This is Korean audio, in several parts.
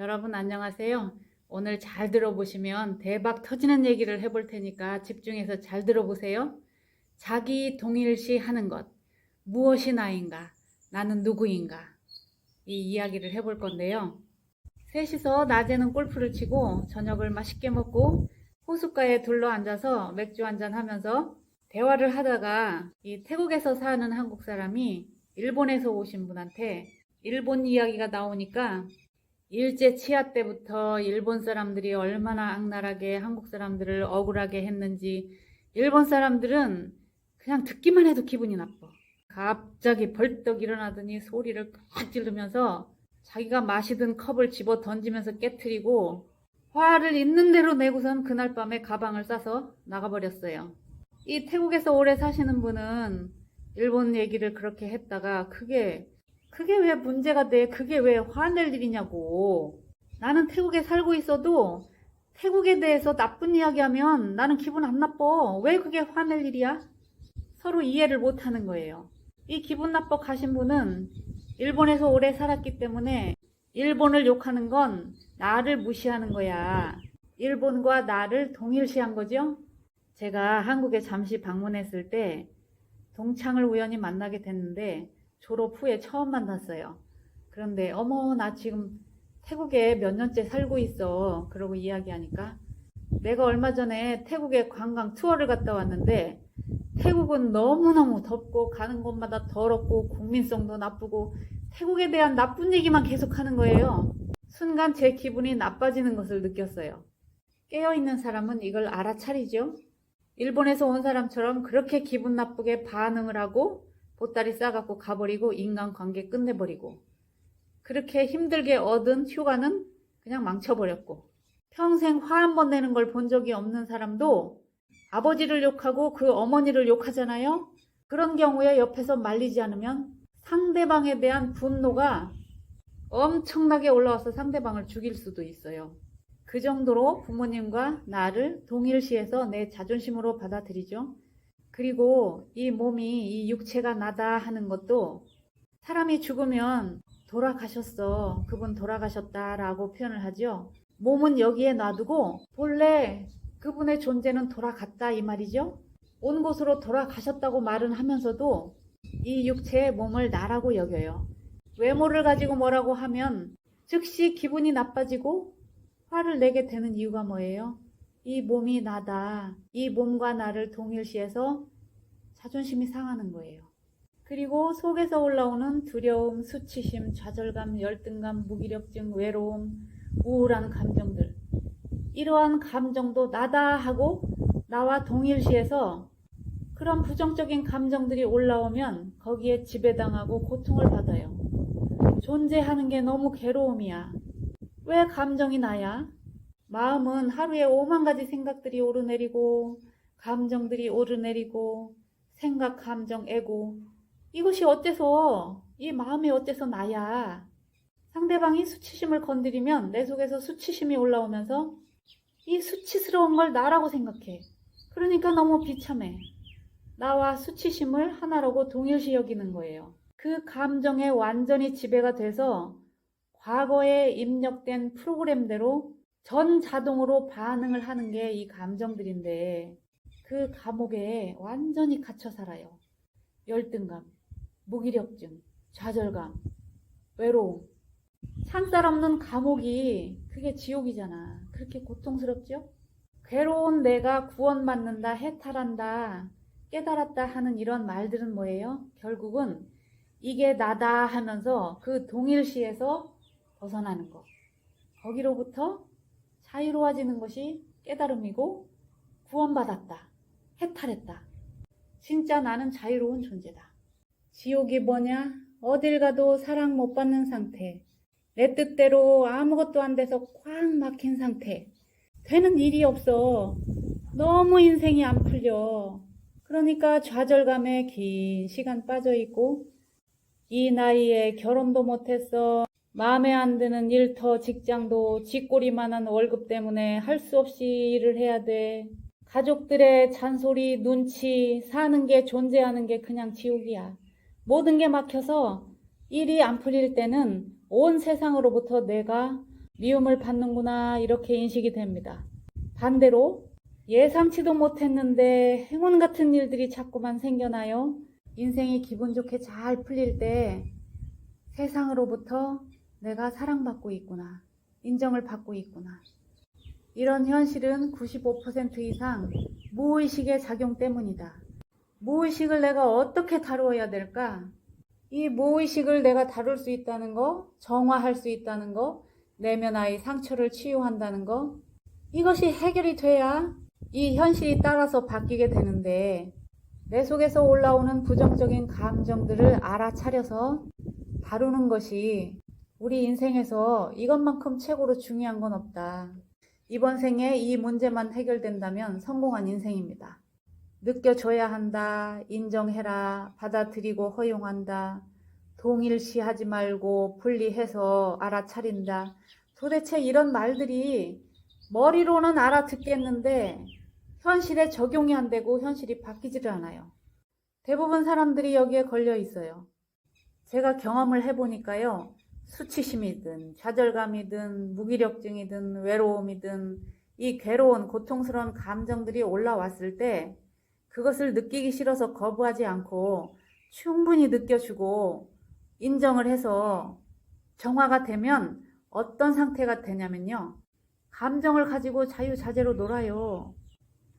여러분 안녕하세요. 오늘 잘 들어보시면 대박 터지는 얘기를 해볼 테니까 집중해서 잘 들어보세요. 자기 동일시 하는 것. 무엇이 나인가? 나는 누구인가? 이 이야기를 해볼 건데요. 셋이서 낮에는 골프를 치고 저녁을 맛있게 먹고 호숫가에 둘러앉아서 맥주 한잔 하면서 대화를 하다가 이 태국에서 사는 한국 사람이 일본에서 오신 분한테 일본 이야기가 나오니까 일제 치하 때부터 일본 사람들이 얼마나 악랄하게 한국 사람들을 억울하게 했는지 일본 사람들은 그냥 듣기만 해도 기분이 나빠. 갑자기 벌떡 일어나더니 소리를 꽉 지르면서 자기가 마시던 컵을 집어 던지면서 깨트리고 화를 있는 대로 내고선 그날 밤에 가방을 싸서 나가버렸어요. 이 태국에서 오래 사시는 분은 일본 얘기를 그렇게 했다가 그게 왜 문제가 돼? 그게 왜 화낼 일이냐고. 나는 태국에 살고 있어도 태국에 대해서 나쁜 이야기하면 나는 기분 안 나빠. 왜 그게 화낼 일이야? 서로 이해를 못 하는 거예요. 이 기분 나빠 가신 분은 일본에서 오래 살았기 때문에 일본을 욕하는 건 나를 무시하는 거야. 일본과 나를 동일시한 거죠. 제가 한국에 잠시 방문했을 때 동창을 우연히 만나게 됐는데 졸업 후에 처음 만났어요. 그런데 어머 나 지금 태국에 몇 년째 살고 있어. 그러고 이야기하니까 내가 얼마 전에 태국에 관광 투어를 갔다 왔는데 태국은 너무너무 덥고 가는 곳마다 더럽고 국민성도 나쁘고 태국에 대한 나쁜 얘기만 계속하는 거예요. 순간 제 기분이 나빠지는 것을 느꼈어요. 깨어있는 사람은 이걸 알아차리죠. 일본에서 온 사람처럼 그렇게 기분 나쁘게 반응을 하고 보따리 싸갖고 가버리고 인간관계 끝내버리고 그렇게 힘들게 얻은 휴가는 그냥 망쳐버렸고 평생 화 한 번 내는 걸 본 적이 없는 사람도 아버지를 욕하고 그 어머니를 욕하잖아요. 그런 경우에 옆에서 말리지 않으면 상대방에 대한 분노가 엄청나게 올라와서 상대방을 죽일 수도 있어요. 그 정도로 부모님과 나를 동일시해서 내 자존심으로 받아들이죠. 그리고 이 몸이 이 육체가 나다 하는 것도 사람이 죽으면 돌아가셨어. 그분 돌아가셨다라고 표현을 하죠. 몸은 여기에 놔두고 본래 그분의 존재는 돌아갔다 이 말이죠. 온 곳으로 돌아가셨다고 말은 하면서도 이 육체의 몸을 나라고 여겨요. 외모를 가지고 뭐라고 하면 즉시 기분이 나빠지고 화를 내게 되는 이유가 뭐예요? 이 몸이 나다. 이 몸과 나를 동일시해서 자존심이 상하는 거예요. 그리고 속에서 올라오는 두려움, 수치심, 좌절감, 열등감, 무기력증, 외로움, 우울한 감정들. 이러한 감정도 나다 하고 나와 동일시해서 그런 부정적인 감정들이 올라오면 거기에 지배당하고 고통을 받아요. 존재하는 게 너무 괴로움이야. 왜 감정이 나야? 마음은 하루에 5만 가지 생각들이 오르내리고 감정들이 오르내리고 생각, 감정, 에고 이것이 어째서 이 마음이 어째서 나야? 상대방이 수치심을 건드리면 내 속에서 수치심이 올라오면서 이 수치스러운 걸 나라고 생각해. 그러니까 너무 비참해. 나와 수치심을 하나라고 동일시 여기는 거예요. 그 감정에 완전히 지배가 돼서 과거에 입력된 프로그램대로 전 자동으로 반응을 하는 게 이 감정들인데 그 감옥에 완전히 갇혀 살아요. 열등감, 무기력증, 좌절감, 외로움. 창살 없는 감옥이 그게 지옥이잖아. 그렇게 고통스럽죠? 괴로운 내가 구원받는다, 해탈한다, 깨달았다 하는 이런 말들은 뭐예요? 결국은 이게 나다 하면서 그 동일시에서 벗어나는 것. 거기로부터 자유로워지는 것이 깨달음이고 구원받았다, 해탈했다. 진짜 나는 자유로운 존재다. 지옥이 뭐냐? 어딜 가도 사랑 못 받는 상태. 내 뜻대로 아무것도 안 돼서 꽉 막힌 상태. 되는 일이 없어. 너무 인생이 안 풀려. 그러니까 좌절감에 긴 시간 빠져있고 이 나이에 결혼도 못했어. 마음에 안 드는 일터, 직장도 쥐꼬리만한 월급 때문에 할 수 없이 일을 해야 돼. 가족들의 잔소리, 눈치, 사는 게 존재하는 게 그냥 지옥이야. 모든 게 막혀서 일이 안 풀릴 때는 온 세상으로부터 내가 미움을 받는구나 이렇게 인식이 됩니다. 반대로 예상치도 못했는데 행운 같은 일들이 자꾸만 생겨나요. 인생이 기분 좋게 잘 풀릴 때 세상으로부터 내가 사랑받고 있구나, 인정을 받고 있구나. 이런 현실은 95% 이상 무의식의 작용 때문이다. 무의식을 내가 어떻게 다루어야 될까? 이 무의식을 내가 다룰 수 있다는 거, 정화할 수 있다는 거, 내면의 상처를 치유한다는 거, 이것이 해결이 돼야 이 현실이 따라서 바뀌게 되는데, 내 속에서 올라오는 부정적인 감정들을 알아차려서 다루는 것이 우리 인생에서 이것만큼 최고로 중요한 건 없다. 이번 생에 이 문제만 해결된다면 성공한 인생입니다. 느껴줘야 한다, 인정해라, 받아들이고 허용한다, 동일시하지 말고 분리해서 알아차린다. 도대체 이런 말들이 머리로는 알아듣겠는데 현실에 적용이 안 되고 현실이 바뀌지를 않아요. 대부분 사람들이 여기에 걸려 있어요. 제가 경험을 해보니까요. 수치심이든 좌절감이든 무기력증이든 외로움이든 이 괴로운 고통스러운 감정들이 올라왔을 때 그것을 느끼기 싫어서 거부하지 않고 충분히 느껴주고 인정을 해서 정화가 되면 어떤 상태가 되냐면요. 감정을 가지고 자유자재로 놀아요.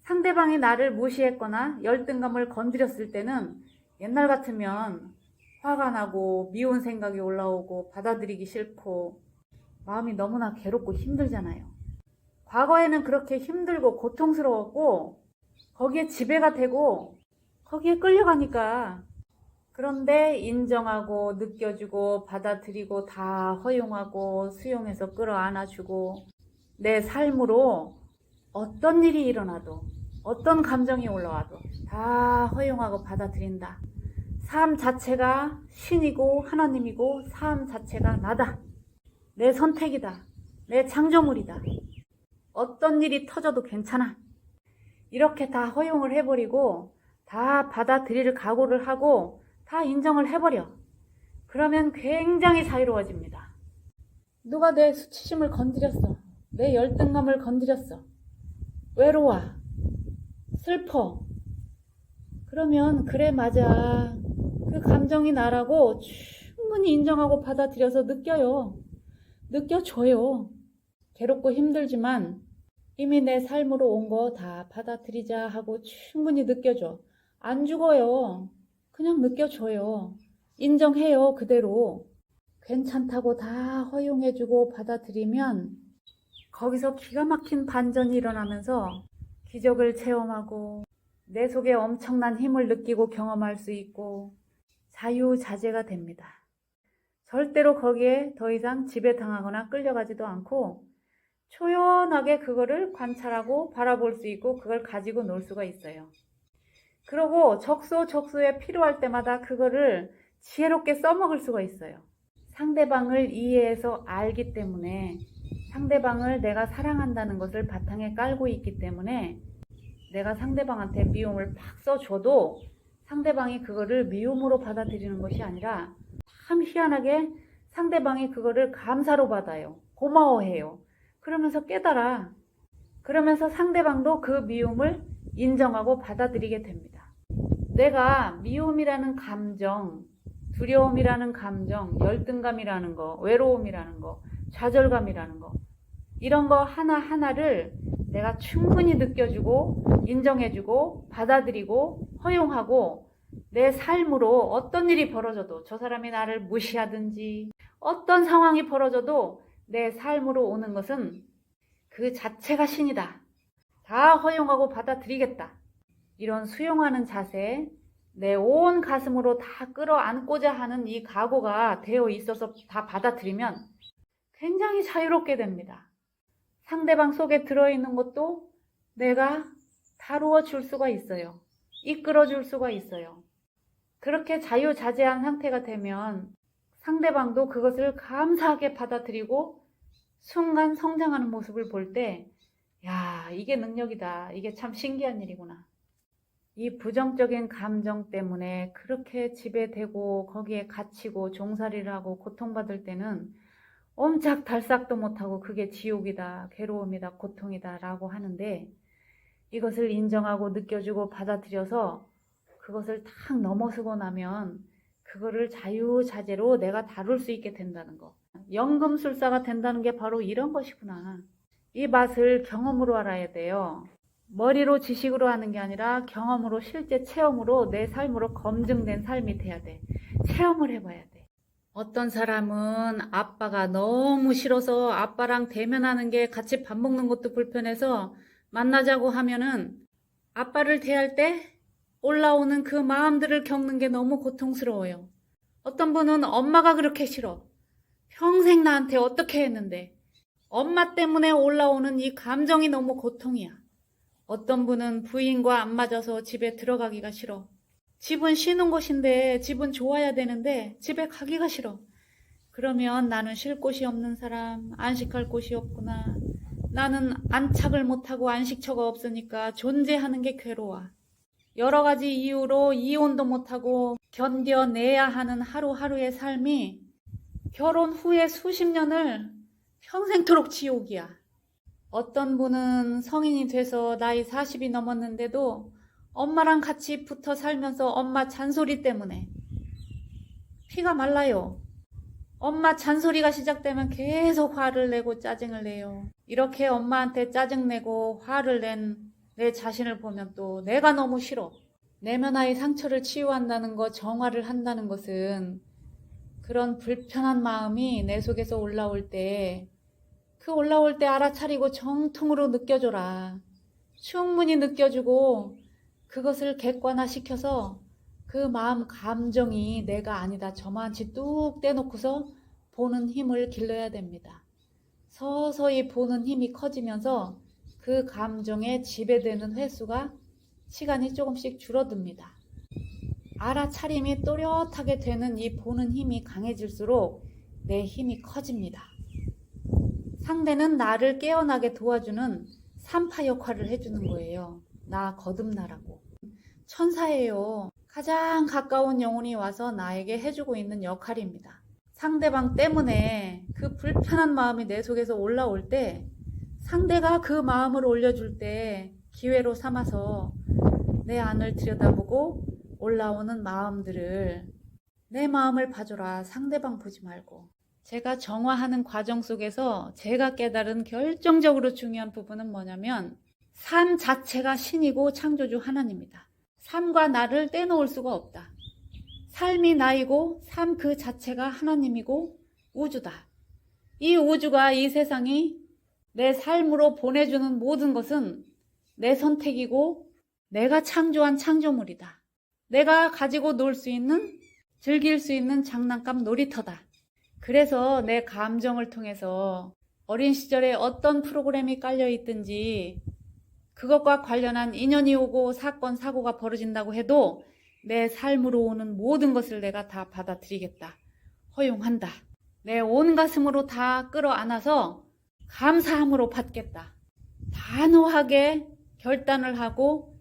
상대방이 나를 무시했거나 열등감을 건드렸을 때는 옛날 같으면 화가 나고 미운 생각이 올라오고 받아들이기 싫고 마음이 너무나 괴롭고 힘들잖아요. 과거에는 그렇게 힘들고 고통스러웠고 거기에 지배가 되고 거기에 끌려가니까. 그런데 인정하고 느껴주고 받아들이고 다 허용하고 수용해서 끌어안아주고 내 삶으로 어떤 일이 일어나도 어떤 감정이 올라와도 다 허용하고 받아들인다. 삶 자체가 신이고 하나님이고 삶 자체가 나다. 내 선택이다. 내 창조물이다. 어떤 일이 터져도 괜찮아. 이렇게 다 허용을 해버리고 다 받아들일 각오를 하고 다 인정을 해버려. 그러면 굉장히 자유로워집니다. 누가 내 수치심을 건드렸어. 내 열등감을 건드렸어. 외로워. 슬퍼. 그러면 그래 맞아. 그 감정이 나라고 충분히 인정하고 받아들여서 느껴요. 느껴줘요. 괴롭고 힘들지만 이미 내 삶으로 온 거 다 받아들이자 하고 충분히 느껴줘. 안 죽어요. 그냥 느껴줘요. 인정해요. 그대로. 괜찮다고 다 허용해주고 받아들이면 거기서 기가 막힌 반전이 일어나면서 기적을 체험하고 내 속에 엄청난 힘을 느끼고 경험할 수 있고 자유자재가 됩니다. 절대로 거기에 더 이상 지배당하거나 끌려가지도 않고 초연하게 그거를 관찰하고 바라볼 수 있고 그걸 가지고 놀 수가 있어요. 그러고 적소적소에 필요할 때마다 그거를 지혜롭게 써먹을 수가 있어요. 상대방을 이해해서 알기 때문에 상대방을 내가 사랑한다는 것을 바탕에 깔고 있기 때문에 내가 상대방한테 미움을 팍 써줘도 상대방이 그거를 미움으로 받아들이는 것이 아니라 참 희한하게 상대방이 그거를 감사로 받아요. 고마워해요. 그러면서 깨달아. 그러면서 상대방도 그 미움을 인정하고 받아들이게 됩니다. 내가 미움이라는 감정, 두려움이라는 감정, 열등감이라는 거, 외로움이라는 거, 좌절감이라는 거 이런 거 하나하나를 내가 충분히 느껴주고 인정해주고 받아들이고 허용하고 내 삶으로 어떤 일이 벌어져도 저 사람이 나를 무시하든지 어떤 상황이 벌어져도 내 삶으로 오는 것은 그 자체가 신이다. 다 허용하고 받아들이겠다. 이런 수용하는 자세, 내 온 가슴으로 다 끌어안고자 하는 이 각오가 되어 있어서 다 받아들이면 굉장히 자유롭게 됩니다. 상대방 속에 들어있는 것도 내가 다루어 줄 수가 있어요. 이끌어 줄 수가 있어요. 그렇게 자유자재한 상태가 되면 상대방도 그것을 감사하게 받아들이고 순간 성장하는 모습을 볼 때, 야, 이게 능력이다. 이게 참 신기한 일이구나. 이 부정적인 감정 때문에 그렇게 지배되고 거기에 갇히고 종살이를 하고 고통받을 때는 옴짝달싹도 못하고 그게 지옥이다, 괴로움이다, 고통이다 라고 하는데 이것을 인정하고 느껴주고 받아들여서 그것을 탁 넘어서고 나면 그거를 자유자재로 내가 다룰 수 있게 된다는 거. 연금술사가 된다는 게 바로 이런 것이구나. 이 맛을 경험으로 알아야 돼요. 머리로 지식으로 하는 게 아니라 경험으로 실제 체험으로 내 삶으로 검증된 삶이 돼야 돼. 체험을 해봐야 돼. 어떤 사람은 아빠가 너무 싫어서 아빠랑 대면하는 게 같이 밥 먹는 것도 불편해서 만나자고 하면은 아빠를 대할 때 올라오는 그 마음들을 겪는 게 너무 고통스러워요. 어떤 분은 엄마가 그렇게 싫어. 평생 나한테 어떻게 했는데 엄마 때문에 올라오는 이 감정이 너무 고통이야. 어떤 분은 부인과 안 맞아서 집에 들어가기가 싫어. 집은 쉬는 곳인데 집은 좋아야 되는데 집에 가기가 싫어. 그러면 나는 쉴 곳이 없는 사람, 안식할 곳이 없구나. 나는 안착을 못하고 안식처가 없으니까 존재하는 게 괴로워. 여러 가지 이유로 이혼도 못하고 견뎌내야 하는 하루하루의 삶이 결혼 후에 수십 년을 평생토록 지옥이야. 어떤 분은 성인이 돼서 나이 40이 넘었는데도 엄마랑 같이 붙어 살면서 엄마 잔소리 때문에 피가 말라요. 엄마 잔소리가 시작되면 계속 화를 내고 짜증을 내요. 이렇게 엄마한테 짜증내고 화를 낸 내 자신을 보면 또 내가 너무 싫어. 내면화의 상처를 치유한다는 것, 정화를 한다는 것은 그런 불편한 마음이 내 속에서 올라올 때 그 올라올 때 알아차리고 정통으로 느껴줘라. 충분히 느껴주고 그것을 객관화시켜서 그 마음 감정이 내가 아니다 저만치 뚝 떼놓고서 보는 힘을 길러야 됩니다. 서서히 보는 힘이 커지면서 그 감정에 지배되는 횟수가 시간이 조금씩 줄어듭니다. 알아차림이 또렷하게 되는 이 보는 힘이 강해질수록 내 힘이 커집니다. 상대는 나를 깨어나게 도와주는 산파 역할을 해주는 거예요. 나 거듭나라고. 천사예요. 가장 가까운 영혼이 와서 나에게 해주고 있는 역할입니다. 상대방 때문에 그 불편한 마음이 내 속에서 올라올 때 상대가 그 마음을 올려줄 때 기회로 삼아서 내 안을 들여다보고 올라오는 마음들을 내 마음을 봐줘라. 상대방 보지 말고. 제가 정화하는 과정 속에서 제가 깨달은 결정적으로 중요한 부분은 뭐냐면 삶 자체가 신이고 창조주 하나님이다. 삶과 나를 떼놓을 수가 없다. 삶이 나이고 삶 그 자체가 하나님이고 우주다. 이 우주가 이 세상이 내 삶으로 보내주는 모든 것은 내 선택이고 내가 창조한 창조물이다. 내가 가지고 놀 수 있는, 즐길 수 있는 장난감 놀이터다. 그래서 내 감정을 통해서 어린 시절에 어떤 프로그램이 깔려 있든지 그것과 관련한 인연이 오고 사건, 사고가 벌어진다고 해도 내 삶으로 오는 모든 것을 내가 다 받아들이겠다. 허용한다. 내 온 가슴으로 다 끌어안아서 감사함으로 받겠다. 단호하게 결단을 하고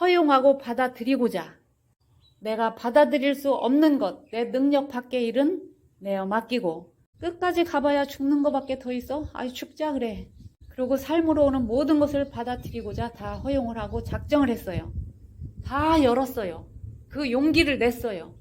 허용하고 받아들이고자 내가 받아들일 수 없는 것, 내 능력 밖의 일은 내어 맡기고 끝까지 가봐야 죽는 것밖에 더 있어? 아이 죽자 그래. 그리고 삶으로 오는 모든 것을 받아들이고자 다 허용을 하고 작정을 했어요. 다 열었어요. 그 용기를 냈어요.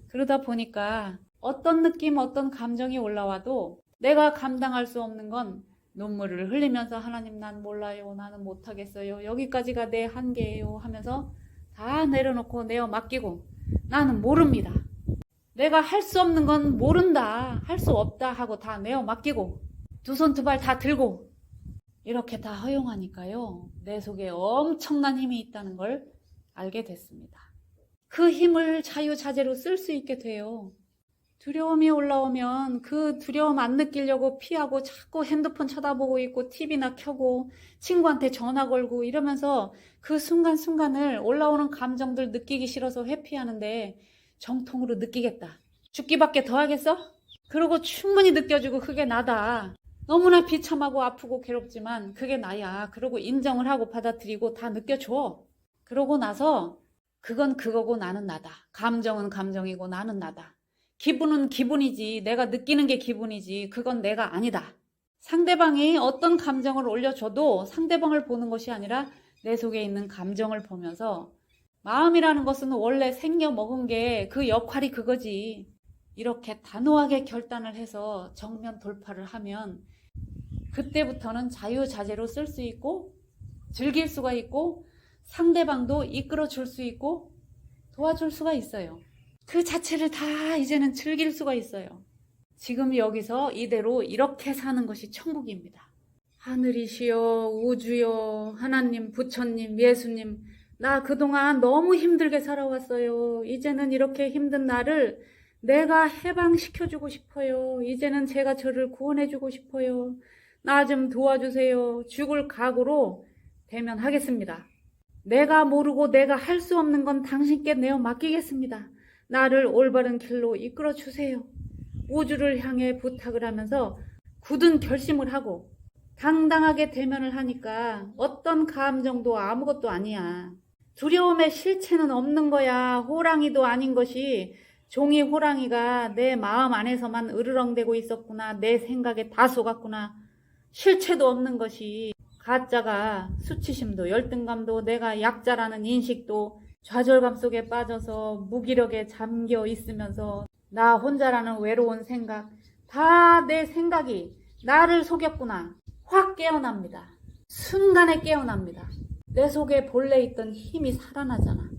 그러다 보니까 어떤 느낌, 어떤 감정이 올라와도 내가 감당할 수 없는 건 눈물을 흘리면서 하나님 난 몰라요. 나는 못하겠어요. 여기까지가 내 한계예요 하면서 다 내려놓고 내어 맡기고 나는 모릅니다. 내가 할 수 없는 건 모른다. 할 수 없다 하고 다 내어 맡기고 두 손 두 발 다 들고 이렇게 다 허용하니까요. 내 속에 엄청난 힘이 있다는 걸 알게 됐습니다. 그 힘을 자유자재로 쓸 수 있게 돼요. 두려움이 올라오면 그 두려움 안 느끼려고 피하고 자꾸 핸드폰 쳐다보고 있고 TV나 켜고 친구한테 전화 걸고 이러면서 그 순간순간을 올라오는 감정들 느끼기 싫어서 회피하는데 정통으로 느끼겠다. 죽기밖에 더 하겠어? 그러고 충분히 느껴지고 그게 나다. 너무나 비참하고 아프고 괴롭지만 그게 나야. 그러고 인정을 하고 받아들이고 다 느껴줘. 그러고 나서 그건 그거고 나는 나다. 감정은 감정이고 나는 나다. 기분은 기분이지. 내가 느끼는 게 기분이지. 그건 내가 아니다. 상대방이 어떤 감정을 올려줘도 상대방을 보는 것이 아니라 내 속에 있는 감정을 보면서 마음이라는 것은 원래 생겨 먹은 게 그 역할이 그거지. 이렇게 단호하게 결단을 해서 정면 돌파를 하면 그때부터는 자유자재로 쓸 수 있고 즐길 수가 있고 상대방도 이끌어 줄 수 있고 도와줄 수가 있어요. 그 자체를 다 이제는 즐길 수가 있어요. 지금 여기서 이대로 이렇게 사는 것이 천국입니다. 하늘이시여, 우주여, 하나님, 부처님, 예수님, 나 그동안 너무 힘들게 살아왔어요. 이제는 이렇게 힘든 나를 내가 해방시켜주고 싶어요. 이제는 제가 저를 구원해주고 싶어요. 나 좀 도와주세요. 죽을 각오로 대면하겠습니다. 내가 모르고 내가 할 수 없는 건 당신께 내어 맡기겠습니다. 나를 올바른 길로 이끌어 주세요. 우주를 향해 부탁을 하면서 굳은 결심을 하고 당당하게 대면을 하니까 어떤 감정도 아무것도 아니야. 두려움의 실체는 없는 거야. 호랑이도 아닌 것이 종이 호랑이가 내 마음 안에서만 으르렁대고 있었구나. 내 생각에 다 속았구나. 실체도 없는 것이 가짜가 수치심도 열등감도 내가 약자라는 인식도 좌절감 속에 빠져서 무기력에 잠겨 있으면서 나 혼자라는 외로운 생각 다 내 생각이 나를 속였구나. 확 깨어납니다. 순간에 깨어납니다. 내 속에 본래 있던 힘이 살아나잖아.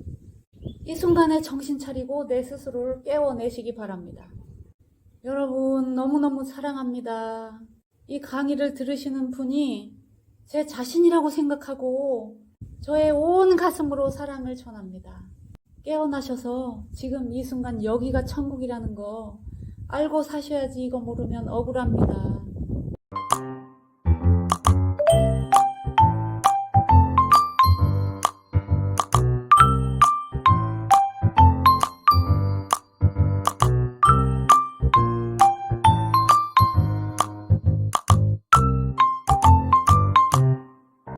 이 순간에 정신 차리고 내 스스로를 깨워내시기 바랍니다. 여러분 너무너무 사랑합니다. 이 강의를 들으시는 분이 제 자신이라고 생각하고 저의 온 가슴으로 사랑을 전합니다. 깨어나셔서 지금 이 순간 여기가 천국이라는 거 알고 사셔야지. 이거 모르면 억울합니다.